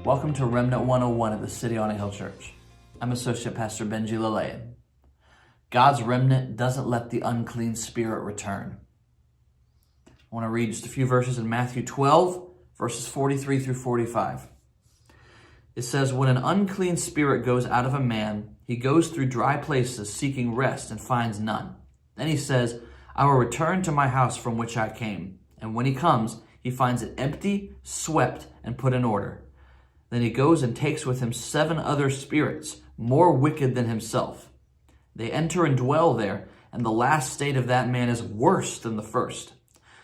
Welcome to Remnant 101 at the City on a Hill Church. I'm Associate Pastor Benji Lalayan. God's remnant doesn't let the unclean spirit return. I want to read just a few verses in Matthew 12, verses 43 through 45. It says, "When an unclean spirit goes out of a man, he goes through dry places seeking rest and finds none. Then he says, I will return to my house from which I came. And when he comes, he finds it empty, swept, and put in order. Then he goes and takes with him 7 other spirits, more wicked than himself. They enter and dwell there, and the last state of that man is worse than the first.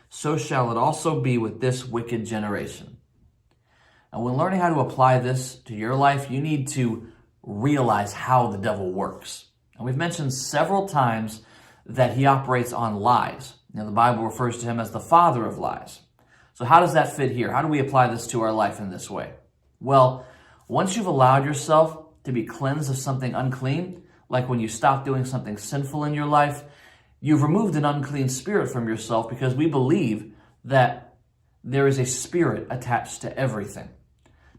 So shall it also be with this wicked generation." And when learning how to apply this to your life, you need to realize how the devil works. And we've mentioned several times that he operates on lies. The Bible refers to him as the father of lies. So how does that fit here? How do we apply this to our life in this way? Well, once you've allowed yourself to be cleansed of something unclean, like when you stop doing something sinful in your life, you've removed an unclean spirit from yourself, because we believe that there is a spirit attached to everything.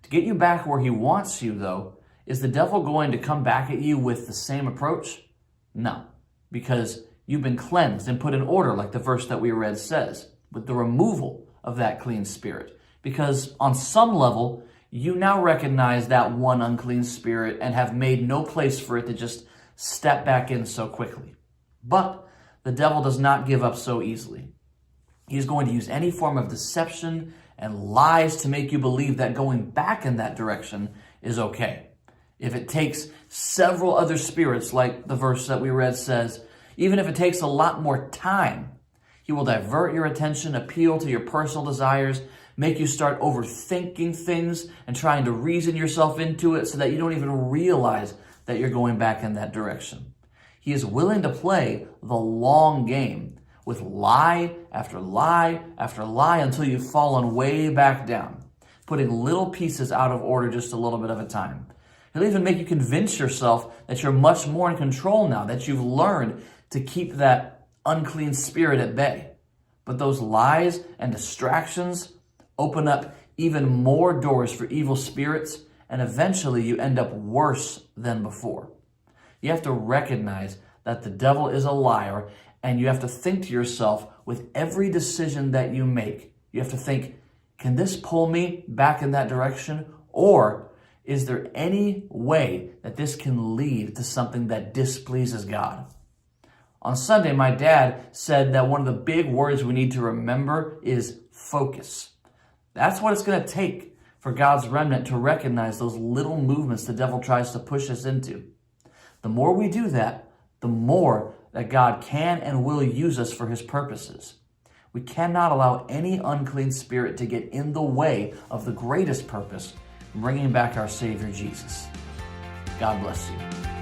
To get you back where he wants you, though, is the devil going to come back at you with the same approach? No, because you've been cleansed and put in order, like the verse that we read says, with the removal of that clean spirit. Because on some level, you now recognize that one unclean spirit and have made no place for it to just step back in so quickly. But the devil does not give up so easily. He's going to use any form of deception and lies to make you believe that going back in that direction is okay. If it takes several other spirits, like the verse that we read says, even if it takes a lot more time, he will divert your attention, appeal to your personal desires, make you start overthinking things and trying to reason yourself into it so that you don't even realize that you're going back in that direction. He is willing to play the long game with lie after lie after lie until you've fallen way back down, putting little pieces out of order just a little bit at a time. He'll even make you convince yourself that you're much more in control now, that you've learned to keep that unclean spirit at bay. But those lies and distractions open up even more doors for evil spirits, and eventually you end up worse than before. You have to recognize that the devil is a liar, and you have to think to yourself, with every decision that you make, you have to think, can this pull me back in that direction? Or is there any way that this can lead to something that displeases God? On Sunday, my dad said that one of the big words we need to remember is focus. That's what it's going to take for God's remnant to recognize those little movements the devil tries to push us into. The more we do that, the more that God can and will use us for his purposes. We cannot allow any unclean spirit to get in the way of the greatest purpose, bringing back our Savior Jesus. God bless you.